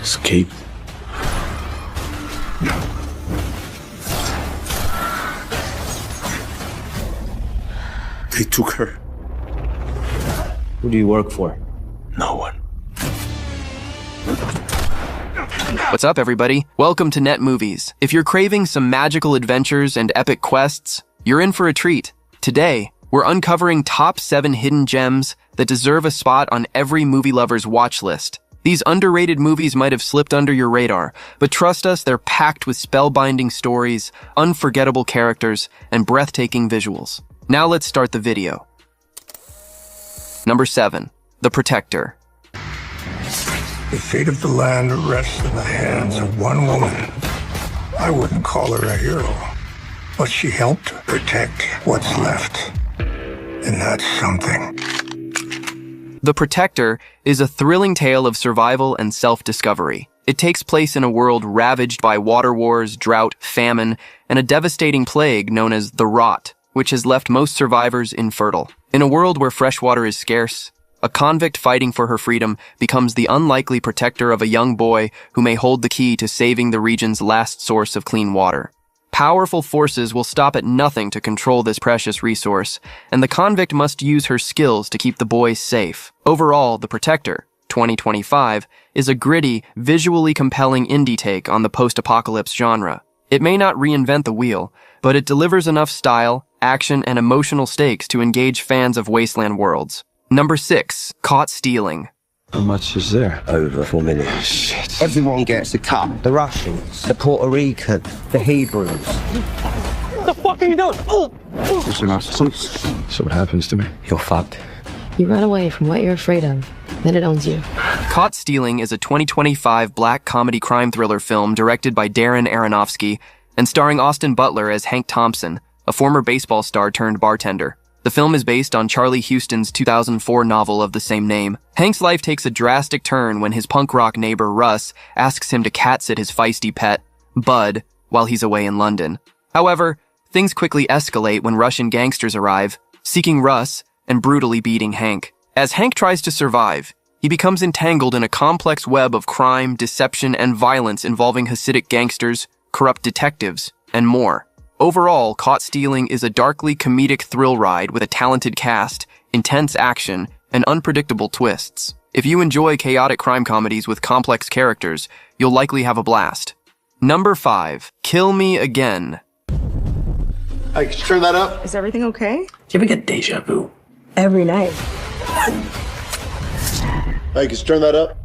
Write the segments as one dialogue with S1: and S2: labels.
S1: Escape. They took her.
S2: Who do you work for?
S1: No one.
S3: What's up, everybody? Welcome to Net Movies. If you're craving some magical adventures and epic quests, you're in for a treat. Today, we're uncovering top 7 hidden gems that deserve a spot on every movie lover's watch list. These underrated movies might have slipped under your radar, but trust us, they're packed with spellbinding stories, unforgettable characters, and breathtaking visuals. Now let's start the video. Number 7. The Protector.
S4: The fate of the land rests in the hands of one woman. I wouldn't call her a hero, but she helped protect what's left. And that's something.
S3: The Protector is a thrilling tale of survival and self-discovery. It takes place in a world ravaged by water wars, drought, famine, and a devastating plague known as the Rot, which has left most survivors infertile. In a world where fresh water is scarce, a convict fighting for her freedom becomes the unlikely protector of a young boy who may hold the key to saving the region's last source of clean water. Powerful forces will stop at nothing to control this precious resource, and the convict must use her skills to keep the boy safe. Overall, The Protector, 2025, is a gritty, visually compelling indie take on the post-apocalypse genre. It may not reinvent the wheel, but it delivers enough style, action, and emotional stakes to engage fans of wasteland worlds. Number 6. Caught Stealing.
S1: How much is there?
S2: Over 4 million.
S1: Shit.
S5: Everyone gets a cut.
S2: The Russians, the Puerto Rican, the Hebrews.
S5: What the fuck are you doing?
S1: So what happens to me?
S2: You're fucked.
S6: You run away from what you're afraid of, then it owns you.
S3: Caught Stealing is a 2025 black comedy crime thriller film directed by Darren Aronofsky and starring Austin Butler as Hank Thompson, a former baseball star turned bartender. The film is based on Charlie Huston's 2004 novel of the same name. Hank's life takes a drastic turn when his punk rock neighbor Russ asks him to cat-sit his feisty pet, Bud, while he's away in London. However, things quickly escalate when Russian gangsters arrive, seeking Russ and brutally beating Hank. As Hank tries to survive, he becomes entangled in a complex web of crime, deception, and violence involving Hasidic gangsters, corrupt detectives, and more. Overall, Caught Stealing is a darkly comedic thrill ride with a talented cast, intense action, and unpredictable twists. If you enjoy chaotic crime comedies with complex characters, you'll likely have a blast. Number 5. Kill Me Again.
S7: Hey, could you turn that up?
S8: Is everything okay?
S1: Do you ever get deja vu?
S8: Every night.
S7: Hey, could you turn that up?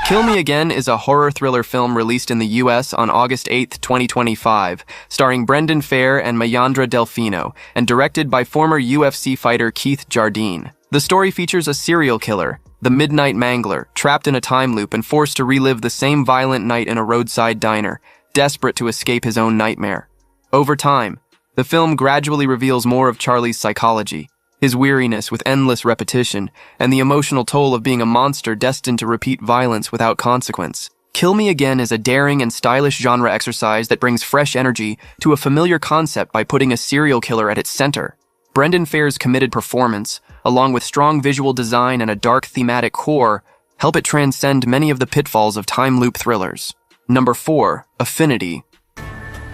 S3: Kill Me Again is a horror thriller film released in the US on August 8, 2025, starring Brendan Fair and Mayandra Delfino, and directed by former UFC fighter Keith Jardine. The story features a serial killer, the Midnight Mangler, trapped in a time loop and forced to relive the same violent night in a roadside diner, desperate to escape his own nightmare. Over time, the film gradually reveals more of Charlie's psychology, his weariness with endless repetition, and the emotional toll of being a monster destined to repeat violence without consequence. Kill Me Again is a daring and stylish genre exercise that brings fresh energy to a familiar concept by putting a serial killer at its center. Brendan Fair's committed performance, along with strong visual design and a dark thematic core, help it transcend many of the pitfalls of time loop thrillers. Number 4. Affinity.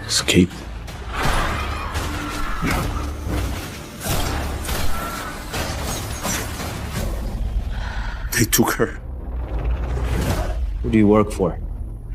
S1: Escape. They took her.
S2: Who do you work for?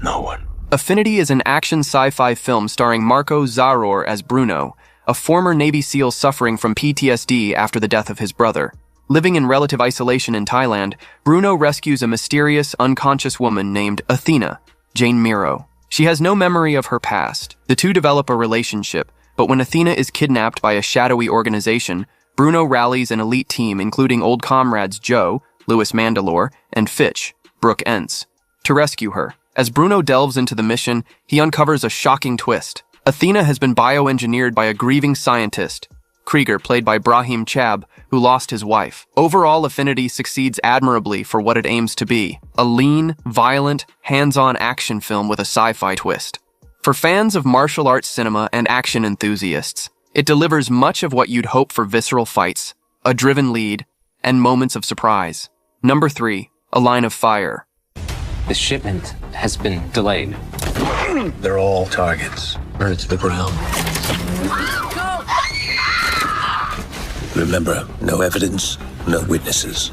S1: No one.
S3: Affinity is an action sci-fi film starring Marco Zaror as Bruno, a former Navy SEAL suffering from PTSD after the death of his brother. Living in relative isolation in Thailand, Bruno rescues a mysterious, unconscious woman named Athena, Jane Miro. She has no memory of her past. The two develop a relationship, but when Athena is kidnapped by a shadowy organization, Bruno rallies an elite team including old comrades Joe, Louis Mandalore, and Fitch, Brooke Entz, to rescue her. As Bruno delves into the mission, he uncovers a shocking twist. Athena has been bioengineered by a grieving scientist, Krieger, played by Brahim Chab, who lost his wife. Overall, Affinity succeeds admirably for what it aims to be, a lean, violent, hands-on action film with a sci-fi twist. For fans of martial arts cinema and action enthusiasts, it delivers much of what you'd hope for: visceral fights, a driven lead, and moments of surprise. Number 3. A Line of Fire.
S8: The shipment has been delayed.
S1: They're all targets. Burn it to the ground. Remember, no evidence, no witnesses.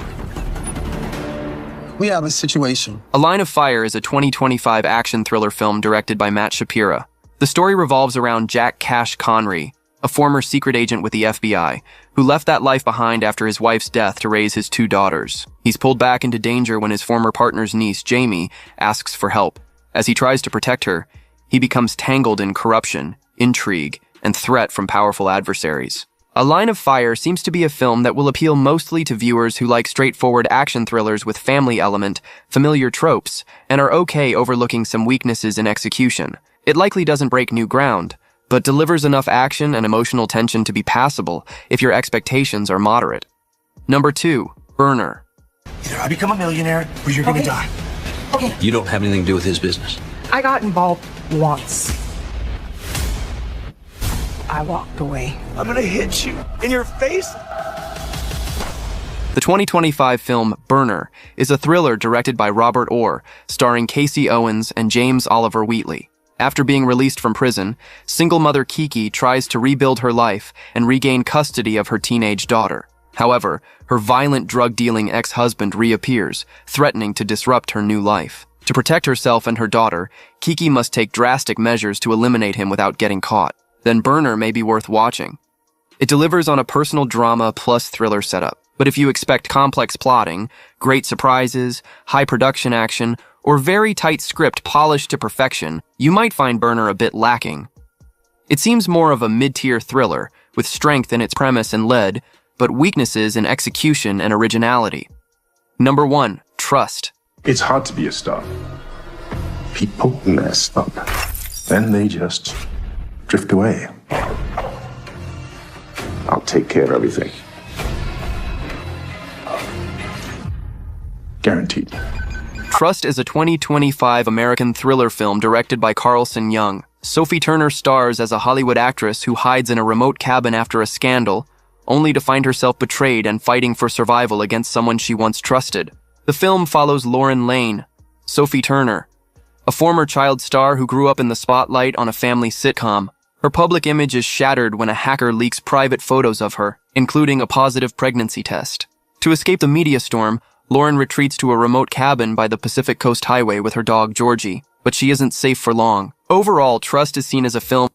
S9: We have a situation.
S3: A Line of Fire is a 2025 action thriller film directed by Matt Shapira. The story revolves around Jack Cash Connery, a former secret agent with the FBI, who left that life behind after his wife's death to raise his 2 daughters. He's pulled back into danger when his former partner's niece, Jamie, asks for help. As he tries to protect her, he becomes tangled in corruption, intrigue, and threat from powerful adversaries. A Line of Fire seems to be a film that will appeal mostly to viewers who like straightforward action thrillers with family element, familiar tropes, and are okay overlooking some weaknesses in execution. It likely doesn't break new ground, but delivers enough action and emotional tension to be passable if your expectations are moderate. Number 2, Burner.
S9: Either I become a millionaire or you're gonna die.
S1: Okay. You don't have anything to do with his business.
S10: I got involved once. I walked away.
S9: I'm gonna hit you in your face.
S3: The 2025 film Burner is a thriller directed by Robert Orr, starring Casey Owens and James Oliver Wheatley. After being released from prison, single mother Kiki tries to rebuild her life and regain custody of her teenage daughter. However, her violent drug-dealing ex-husband reappears, threatening to disrupt her new life. To protect herself and her daughter, Kiki must take drastic measures to eliminate him without getting caught. Then Burner may be worth watching. It delivers on a personal drama plus thriller setup. But if you expect complex plotting, great surprises, high production action, or very tight script polished to perfection, you might find Burner a bit lacking. It seems more of a mid-tier thriller, with strength in its premise and lead, but weaknesses in execution and originality. Number 1, Trust.
S11: It's hard to be a star. People mess up. Then they just drift away. I'll take care of everything. Guaranteed.
S3: Trust is a 2025 American thriller film directed by Carlson Young. Sophie Turner stars as a Hollywood actress who hides in a remote cabin after a scandal, only to find herself betrayed and fighting for survival against someone she once trusted. The film follows Lauren Lane, Sophie Turner, a former child star who grew up in the spotlight on a family sitcom. Her public image is shattered when a hacker leaks private photos of her, including a positive pregnancy test. To escape the media storm, Lauren retreats to a remote cabin by the Pacific Coast Highway with her dog Georgie, but she isn't safe for long. Overall, Trust is seen as a film